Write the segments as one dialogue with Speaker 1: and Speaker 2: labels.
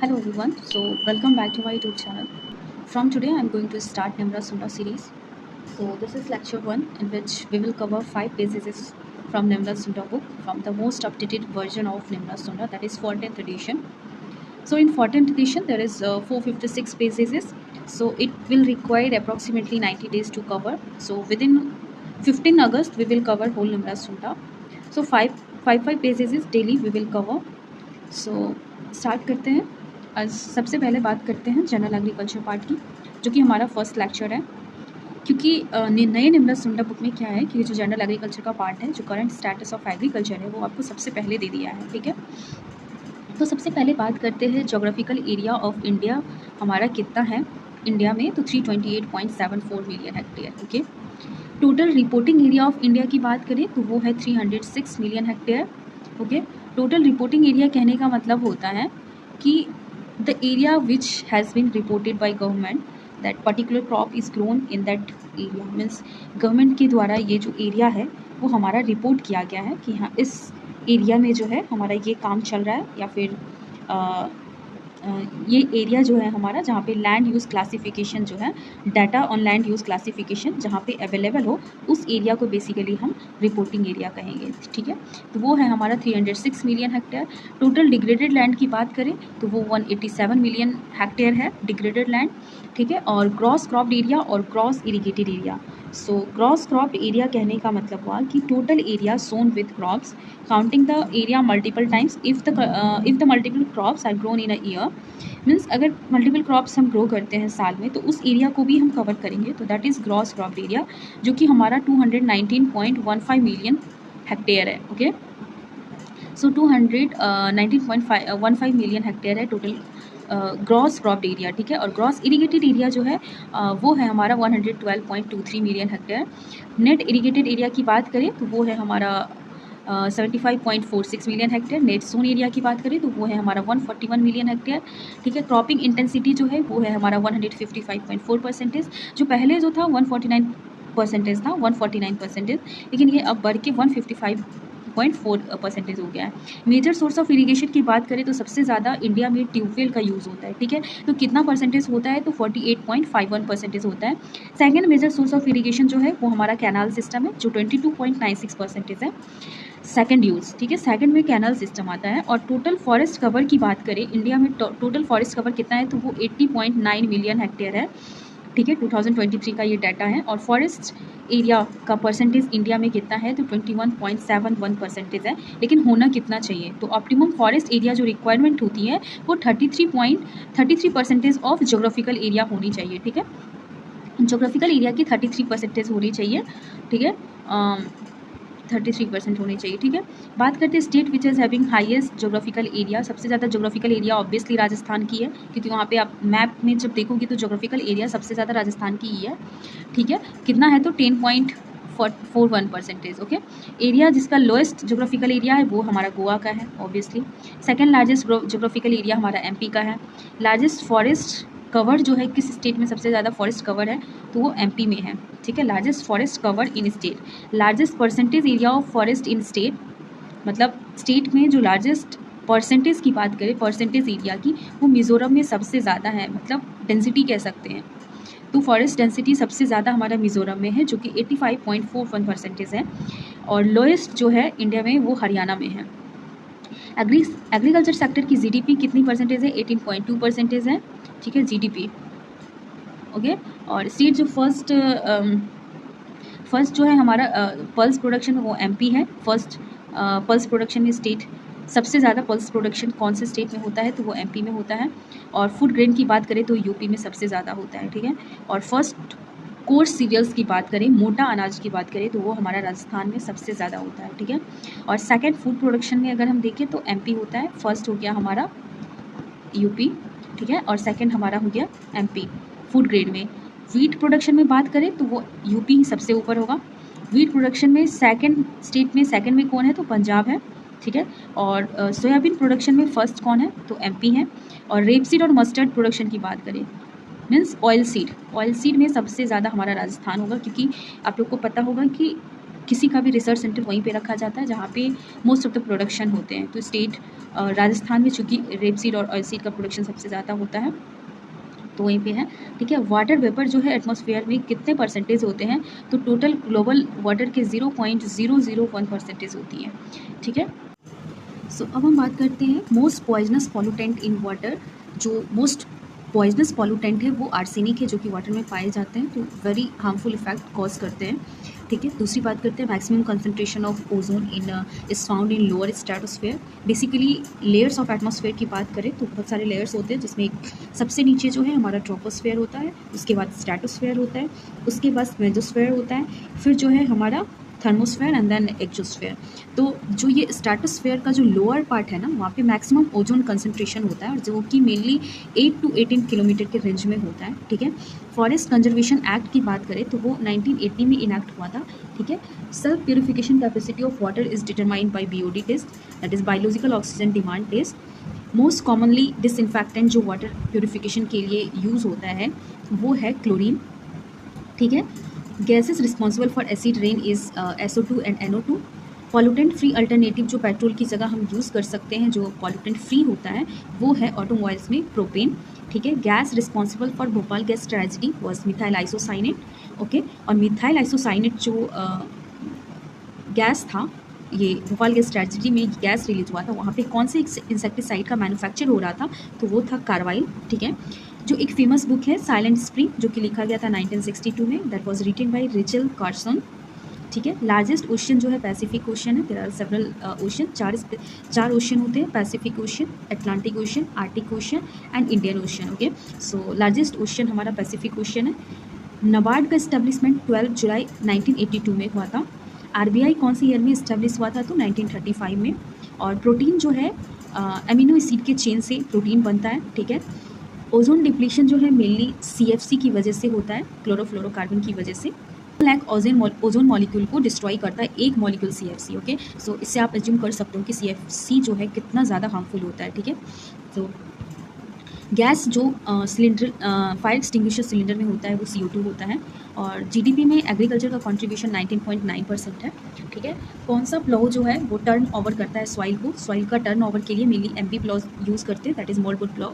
Speaker 1: Hello everyone, so welcome back to my YouTube channel. From today I'm going to start Nimra Sunda series. So this is lecture 1 in which we will cover 5 passages from Nimra Sunda book from the most updated version of Nimra Sunda, that is 14th edition. So in 14th edition there is 456 passages, so it will require approximately 90 days to cover. So within 15 August we will cover whole Nimra Sunda. So 5 passages daily we will cover. So start करते हैं। आज सबसे पहले बात करते हैं general agriculture part की, जो कि हमारा फर्स्ट लेक्चर है। क्योंकि नए निम्रत सुंडा बुक में क्या है कि जो जनरल एग्रीकल्चर का पार्ट है, जो करंट स्टेटस ऑफ एग्रीकल्चर है, वो आपको सबसे पहले दे दिया है। ठीक है, तो सबसे पहले बात करते हैं जोग्राफिकल एरिया ऑफ इंडिया हमारा कितना है इंडिया में, तो 328.74 million hectare. Okay, total reporting area of India की बात करें तो वो है 306 million hectare. Okay, total reporting area कहने का मतलब होता है कि the area which has been reported by government that particular crop is grown in that area, means government के द्वारा ये जो एरिया है वो हमारा रिपोर्ट किया गया है कि हाँ इस एरिया में जो है हमारा ये काम चल रहा है, या फिर ये एरिया जो है हमारा जहाँ पे लैंड यूज़ क्लासिफिकेशन जो है, data on land use classification जहाँ पे अवेलेबल हो, उस एरिया को बेसिकली हम रिपोर्टिंग एरिया कहेंगे। ठीक है, तो वो है हमारा 306 million hectare. Total degraded land की बात करें तो वो 187 मिलियन हेक्टेयर है डिग्रेडेड लैंड। ठीक है, और ग्रॉस क्रॉप्ड एरिया और gross irrigated area. So gross cropped area कहने का मतलब हुआ कि total area sown with crops counting the area multiple times if the multiple crops are grown in a year, means अगर मल्टीपल क्रॉप्स हम grow करते हैं साल में तो उस एरिया को भी हम कवर करेंगे, तो that is gross cropped area, जो कि हमारा 219.15 मिलियन हेक्टेयर है। ओके, सो 219.15 मिलियन हेक्टेयर है टोटल ग्रॉस क्रॉप्ड एरिया। ठीक है, और ग्रॉस इरीगेटेड एरिया जो है वो है हमारा 112.23 million hectare. Net irrigated area की बात करें तो वो है हमारा 75.46 million hectare. Net sown area की बात करें तो वो है हमारा 141 मिलियन हेक्टेयर। ठीक है, क्रॉपिंग इंटेंसिटी जो है वो है हमारा 155.4%, जो पहले जो था 149% था, 149%, लेकिन ये अब बढ़ के 155.4% हो गया है। मेजर सोर्स ऑफ इरीगेशन की बात करें तो सबसे ज़्यादा इंडिया में ट्यूबवेल का यूज़ होता है। ठीक है, तो कितना परसेंटेज होता है, तो 48.51% होता है। Second major source of irrigation जो है वो हमारा कैनाल सिस्टम है, जो 22.96% है सेकंड यूज़। ठीक है, सेकंड में कैनल सिस्टम आता है। और टोटल फॉरेस्ट कवर की बात करें इंडिया में, टोटल फॉरेस्ट कवर कितना है, तो वो 80.9 मिलियन हेक्टेयर है। ठीक है, 2023 का ये डाटा है। और फॉरेस्ट एरिया का परसेंटेज इंडिया में कितना है, तो 21.71% है। लेकिन होना कितना चाहिए, तो ऑप्टिमम फॉरेस्ट एरिया जो रिक्वायरमेंट होती है वो 33% ऑफ जोग्राफिकल एरिया होनी चाहिए। ठीक है, जोग्राफिकल एरिया की 33% होनी चाहिए। ठीक है, 33% होनी चाहिए। ठीक है, बात करते हैं state which is having highest geographical area. सबसे ज़्यादा जोग्राफिकल एरिया ऑब्वियसली राजस्थान की है, क्योंकि वहाँ पे आप मैप में जब देखोगे तो जोग्राफिकल एरिया सबसे ज़्यादा राजस्थान की ही है। ठीक है, कितना है, तो 10.41%। ओके, एरिया जिसका लोएस्ट जोग्राफिकल एरिया है वो हमारा गोवा का है obviously. Second largest geographical area हमारा एमपी का है। लार्जेस्ट फॉरेस्ट कवर जो है किस स्टेट में सबसे ज़्यादा फॉरेस्ट कवर है, तो वो एमपी में है। ठीक है, largest forest cover in state. Largest percentage area of forest in state, मतलब स्टेट में जो लार्जेस्ट परसेंटेज की बात करें, परसेंटेज एरिया की, वो मिज़ोरम में सबसे ज़्यादा है, मतलब डेंसिटी कह सकते हैं। तो फॉरेस्ट डेंसिटी सबसे ज़्यादा हमारा मिज़ोरम में है, जो कि 85.41% है। और लोएस्ट जो है इंडिया में वो हरियाणा में है। एग्रीकल्चर सेक्टर की जीडीपी कितनी परसेंटेज है, 18.2% है। ठीक है, जीडीपी। ओके, और स्टेट जो फर्स्ट जो है हमारा पल्स प्रोडक्शन वो एमपी है। फर्स्ट पल्स प्रोडक्शन में स्टेट सबसे ज़्यादा पल्स प्रोडक्शन कौन से स्टेट में होता है, तो वो एमपी में होता है। और फूड ग्रेन की बात करें तो यूपी में सबसे ज़्यादा होता है। ठीक है, और फर्स्ट कोर्स सीरियल्स की बात करें, मोटा अनाज की बात करें, तो वो हमारा राजस्थान में सबसे ज़्यादा होता है। ठीक है, और सेकंड फूड प्रोडक्शन में अगर हम देखें तो एमपी होता है। फर्स्ट हो गया हमारा यूपी। ठीक है, और सेकंड हमारा हो गया एमपी फूड ग्रेड में। वीट प्रोडक्शन में बात करें तो वो यूपी ही सबसे ऊपर होगा। वीट प्रोडक्शन में सेकंड स्टेट में सेकंड में कौन है, तो पंजाब है। ठीक है, और सोयाबीन प्रोडक्शन में फर्स्ट कौन है, तो एमपी है। और रेपसीड और मस्टर्ड प्रोडक्शन की बात करें, मीन्स ऑयल सीड में सबसे ज़्यादा हमारा राजस्थान होगा, क्योंकि आप लोग को पता होगा कि किसी का भी रिसर्च सेंटर वहीं पे रखा जाता है जहाँ पे मोस्ट ऑफ द प्रोडक्शन होते हैं। तो स्टेट राजस्थान में चूँकि रेपसीड और ऑयलसीड का प्रोडक्शन सबसे ज़्यादा होता है तो वहीं पे है, ठीक है। वाटर वेपर जो है एटमॉस्फेयर में कितने परसेंटेज होते हैं, तो टोटल ग्लोबल वाटर के 0.001% होती है, ठीक है। सो अब हम बात करते हैं most poisonous pollutant in water. जो मोस्ट पॉइजनस पॉल्यूटेंट है वो आर्सेनिक है, जो कि वाटर में पाए जाते हैं, तो वेरी हार्मफुल इफेक्ट कॉज करते हैं, ठीक है। दूसरी बात करते हैं maximum concentration of ozone is found in lower stratosphere. Basically layers of atmosphere की बात करें तो बहुत सारे लेयर्स होते हैं, जिसमें एक सबसे नीचे जो है हमारा ट्रोपोस्फेयर होता है, उसके बाद स्ट्रेटोस्फेयर होता है, उसके बाद मेसोस्फेयर होता है, फिर जो है हमारा थर्मोस्फेयर एंड देन एक्सोस्फेयर। तो जो ये स्ट्रेटोस्फेयर का जो लोअर पार्ट है ना, वहाँ पे मैक्सिमम ओजोन कंसंट्रेशन होता है, और जो कि मेनली 8 to 18 किलोमीटर के रेंज में होता है, ठीक है। फॉरेस्ट कंजर्वेशन एक्ट की बात करें तो वो 1980 में इनैक्ट हुआ था, ठीक है। Self purification capacity of water is determined by BOD test, that is biological oxygen demand test. Most commonly disinfectant जो वाटर प्यूरिफिकेशन के लिए यूज़ होता है वो है क्लोरीन, ठीक है। Gases responsible for acid rain is SO2 and NO2। Pollutant free alternative जो पेट्रोल की जगह हम यूज़ कर सकते हैं, जो पॉल्यूटेंट फ्री होता है, वो है ऑटोमोबाइल्स में प्रोपेन, ठीक है। Gas responsible for Bhopal gas tragedy was methyl isocyanate, okay. और मिथाइल आइसोसाइनेट जो गैस था, ये भोपाल गैस ट्रेजेडी में गैस रिलीज हुआ था, वहाँ पे कौन से इंसेक्टिसाइड का मैन्युफैक्चर हो रहा था, तो वो था कार्बाइल, ठीक है। जो एक फेमस बुक है साइलेंट स्प्रिंग, जो कि लिखा गया था 1962 में, that was written by Rachel Carson, ठीक है। लार्जेस्ट ओशन जो है पैसिफिक ओशन है, देयर आर सेवरल ओशन, चार ओशन होते हैं, Pacific Ocean, Atlantic Ocean, Arctic Ocean and Indian Ocean, okay. So largest ocean हमारा पैसिफिक ओशन है। नबार्ड का इस्टेब्लिशमेंट 12 जुलाई 1982 में हुआ था। RBI कौन से ईयर में इस्टेब्लिश हुआ था, तो 1935 में। और प्रोटीन जो है अमीनो एसिड के चेन से प्रोटीन बनता है, ठीक है। ओजोन डिप्लीशन जो है मेनली CFC की वजह से होता है, क्लोरोफ्लोरोकार्बन की वजह से। लैक ओजोन मॉलिक्यूल को डिस्ट्रॉय करता है एक मॉलिक्यूल CFC, ओके। सो इससे आप एज्यूम कर सकते हो कि CFC जो है कितना ज़्यादा हार्मफुल होता है, ठीक है। तो गैस जो सिलेंडर फायर एक्सटिंग्विशर सिलेंडर में होता है वो CO2 होता है। और GDP में एग्रीकल्चर का कंट्रीब्यूशन 19.9% है, ठीक है। कौन सा प्लॉ जो है वो टर्न ओवर करता है सॉइल को, सॉइल का टर्न ओवर के लिए मेनली MP प्लॉ यूज़ करते हैं, that is mouldboard plough.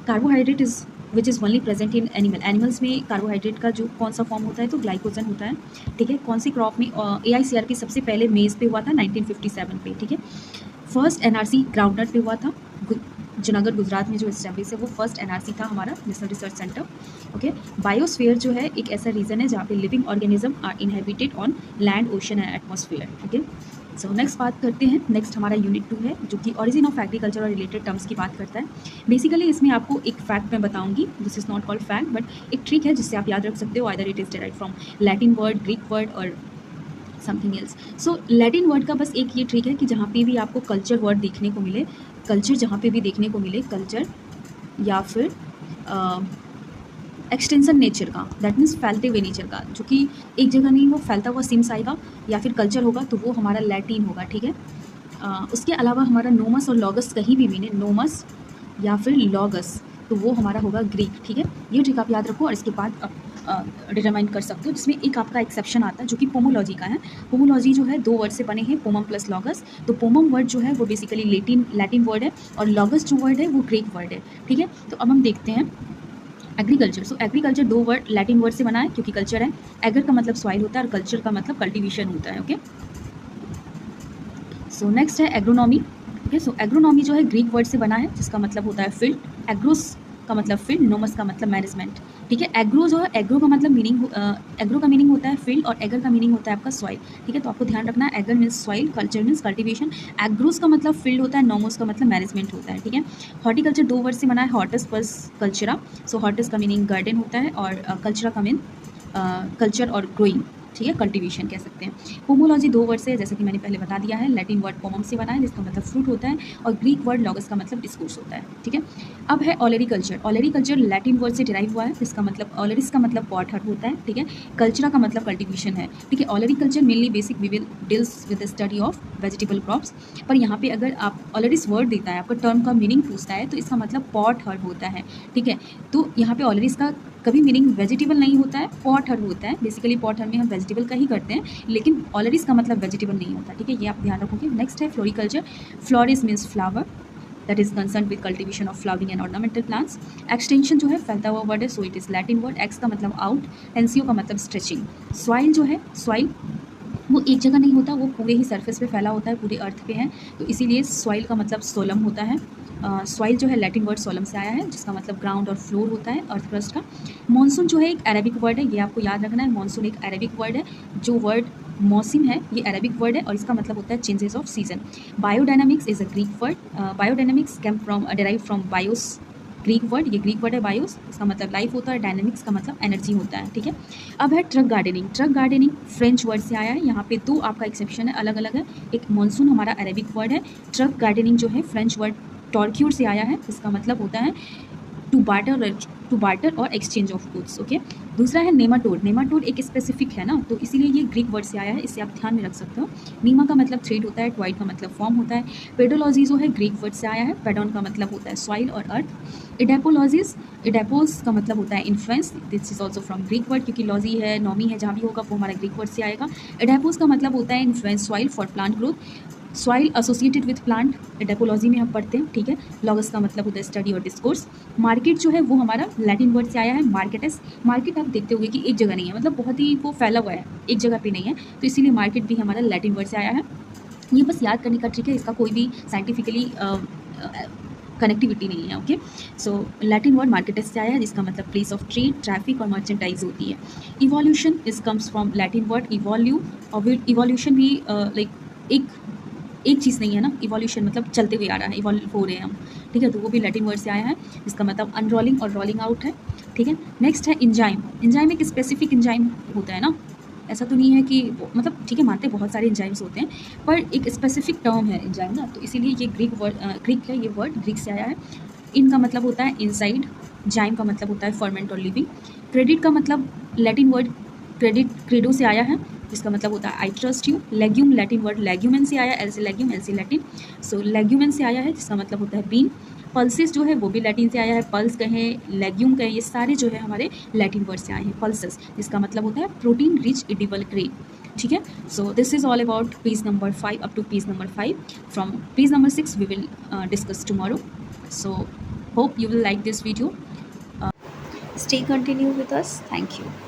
Speaker 1: Carbohydrate is which is only present in animals में कार्बोहाइड्रेट का जो कौन सा फॉर्म होता है, तो ग्लाइकोजन होता है, ठीक है। कौन सी क्रॉप में AICRP सबसे पहले मेज़ पे हुआ था 1957 पे, ठीक है। फर्स्ट NRC ग्राउंडनट पे हुआ था, जूनागढ़ गुजरात में जो इस्टेब्लिश है वो फर्स्ट NRC था हमारा national research centre, okay. Biosphere जो है एक ऐसा रीजन है जहाँ पे living organism are inhabited on land, ocean and atmosphere, okay. So next बात करते हैं, नेक्स्ट हमारा यूनिट 2 है, जो कि ओरिजिन ऑफ एग्रीकल्चर और रिलेटेड टर्म्स की बात करता है। बेसिकली इसमें आपको एक फैक्ट मैं बताऊंगी, this is not called fact but एक ट्रिक है जिससे आप याद रख सकते हो, either it is derived from Latin word, Greek word और समथिंग एल्स। सो लैटिन वर्ड का बस एक ये ट्रिक है कि जहाँ पे भी आपको कल्चर वर्ड देखने को मिले, कल्चर जहाँ पे भी देखने को मिले, कल्चर या फिर एक्सटेंसन नेचर का, दैट मीन्स फैलते हुए नेचर का, जो कि एक जगह नहीं वो फैलता हुआ सिम्स आएगा या फिर कल्चर होगा तो वो हमारा लैटिन होगा, ठीक है। उसके अलावा हमारा नोमस और लॉगस कहीं भी मिले, नोमस या फिर लॉगस, तो वो हमारा होगा ग्रीक, ठीक है। ये ट्रिक आप याद रखो और इसके बाद आप डिटरमाइन कर सकते हो, जिसमें एक आपका एक्सेप्शन आता है जो कि पोमोलॉजी का है। पोमोलॉजी जो है 2 वर्ड से बने हैं, पोमम प्लस लॉगस। तो पोमम वर्ड जो है वो बेसिकली लैटिन वर्ड है और लॉगस जो वर्ड है वो ग्रीक वर्ड है, ठीक है। तो अब हम देखते हैं एग्रीकल्चर। सो एग्रीकल्चर 2 वर्ड लैटिन वर्ड से बना है क्योंकि कल्चर है, एगर का मतलब सॉइल होता है और कल्चर का मतलब कल्टीवेशन होता है, ओके। सो नेक्स्ट है एग्रोनॉमी, ओके। सो एग्रोनॉमी जो है ग्रीक वर्ड से बना है जिसका मतलब होता है फील्ड, एग्रोस का मतलब फील्ड, नोमस का मतलब मैनेजमेंट, ठीक है। एग्रो जो है, एग्रो का मतलब एग्रो का मीनिंग होता है फील्ड और एगर का मीनिंग होता है आपका सॉइल, ठीक है। तो आपको ध्यान रखना है, ager means soil, culture means cultivation, agros का मतलब फील्ड होता है, नोमोस का मतलब मैनेजमेंट होता है, ठीक है। हॉर्टिकल्चर 2 वर्ड से बना है, हॉर्टस प्लस कल्चरा। सो हॉर्टस का मीनिंग गार्डन होता है और कल्चरा का मीन कल्चर और ग्रोइंग, ठीक है, कल्टीवेशन कह सकते हैं। पोमोलॉजी 2 वर्ड से है, जैसे कि मैंने पहले बता दिया है, लैटिन वर्ड पोमम से बना है जिसका मतलब फ्रूट होता है और ग्रीक वर्ड लॉगस का मतलब डिस्कोर्स होता है, ठीक है। अब है ऑलरिकल्चर। ऑलरिकल्चर लैटिन वर्ड से डिराइव हुआ है जिसका मतलब ऑलरिस का मतलब पॉट हर्ट होता है, ठीक है। कल्चरा का मतलब कल्टीवेशन है, ठीक है। Olericulture mainly basic we will deals with the study of vegetable crops, पर यहाँ पे अगर आप ऑलरिस वर्ड देता है, आपका टर्म का मीनिंग पूछता है तो इसका मतलब पॉट हर्ट होता है, ठीक है। तो यहाँ पे ऑलरिस का कभी मीनिंग वेजिटेबल नहीं होता है, पॉटहर होता है। बेसिकली पॉटहर में हम वेजिटेबल का ही करते हैं, लेकिन ऑलरिस का मतलब वेजिटेबल नहीं होता, ठीक है, ये आप ध्यान रखोगे। नेक्स्ट है floriculture. फ्लोरिस means flower, that is concern with cultivation of flowering and ornamental plants. Extension जो है फैलता हुआ वर्ड है, so it is Latin word. X का मतलब आउट, टेंसियो का मतलब स्ट्रेचिंग। सॉइल जो है, सॉइल वो एक जगह नहीं होता, वो पूरे ही सरफेस पे फैला होता है, पूरे अर्थ पे है, तो इसीलिए सॉइल का मतलब सोलम होता है। सॉइल जो है लैटिन वर्ड सोलम से आया है, जिसका मतलब ग्राउंड और फ्लोर होता है अर्थ क्रस्ट का। मॉनसून जो है एक अरेबिक वर्ड है, ये आपको याद रखना है, मॉनसून एक अरेबिक वर्ड है। जो वर्ड मौसम है ये अरेबिक वर्ड है और इसका मतलब होता है changes of season. Biodynamics is a Greek word. Biodynamics came from derive from bios, Greek word, ये ग्रीक वर्ड है बायोस, इसका मतलब लाइफ होता है, डायनेमिक्स का मतलब एनर्जी होता है, ठीक है। अब है truck gardening. Truck gardening French word से आया है, यहाँ पे दो आपका एक्सेप्शन है, अलग अलग है। एक मॉनसून हमारा अरेबिक वर्ड है, ट्रक गार्डनिंग जो है फ्रेंच वर्ड टॉर्क्यूर से आया है, इसका मतलब होता है टू बार्टर और एक्सचेंज ऑफ गुड्स, ओके। दूसरा है नेमाटोड। नेमाटोड एक स्पेसिफिक है ना, तो इसीलिए ये ग्रीक वर्ड से आया है, इसे आप ध्यान में रख सकते हो। नीमा का मतलब थ्रेड होता है, ट्वाइट का मतलब फॉर्म होता है। पेडोलॉजी जो है ग्रीक वर्ड से आया है, पेडोन का मतलब होता है सॉइल और अर्थ। इडेपोलॉजीज, इडेपोस का मतलब होता है influence, this is also from Greek word, क्योंकि लॉजी है, नॉमी है, जहाँ भी होगा वो हमारा ग्रीक वर्ड से आएगा। इडेपोस का मतलब होता है influence soil for plant growth, soil associated with plant, edaphology में हम पढ़ते हैं, ठीक है। लॉगस का मतलब होता है स्टडी और डिस्कोर्स। मार्केट जो है वो हमारा लैटिन वर्ड से आया है, मार्केटस। मार्केट आप देखते होंगे कि एक जगह नहीं है, मतलब बहुत ही वो फैला हुआ है, एक जगह पे नहीं है, तो इसीलिए मार्केट भी हमारा लैटिन वर्ड से आया है। ये बस याद करने का ट्रिक है, इसका कोई भी साइंटिफिकली कनेक्टिविटी नहीं है, okay. So Latin word mercatus से आया है, जिसका मतलब प्लेस ऑफ ट्रेड, ट्रैफिक और मर्चेंटाइज होती है। Evolution is comes from Latin word evolve, और इवोल्यूशन भी लाइक एक चीज़ नहीं है ना, इवोल्यूशन मतलब चलते हुए आ रहा है, इवॉल्व हो रहे हैं हम, ठीक है, तो वो भी लैटिन वर्ड से आया है, जिसका मतलब अनरोलिंग और रोलिंग आउट है, ठीक है। नेक्स्ट है इंजाइम। इंजाइम एक स्पेसिफिक इंजाइम होता है ना, ऐसा तो नहीं है कि मतलब ठीक है, मानते बहुत सारे इंजाइम्स होते हैं, पर एक स्पेसिफिक टर्म है इंजाइम ना, तो इसीलिए ये ग्रीक है, ये वर्ड ग्रीक से आया है। इनका मतलब होता है इनसाइड, जाइम का मतलब होता है फर्मेंट और लिविंग। क्रेडिट का मतलब लैटिन वर्ड क्रेडिट क्रेडो से आया है, जिसका मतलब होता है I trust you. Legume Latin word legumen से आया, एल से लेग्यूम, एल से लैटिन, सो लेग्यूमेन से आया है, जिसका मतलब होता है बीन। पल्सेस जो है वो भी लैटिन से आया है, पल्स कहें, लेग्यूम कहें, ये सारे जो है हमारे लैटिन वर्ड से आए हैं। पल्सेस जिसका मतलब होता है प्रोटीन रिच एडिबल ग्रेन, ठीक है। So this is all about page number 5 up to page number 5. From page number 6 we will discuss tomorrow. So hope you will like this video. Stay continue with us. Thank you.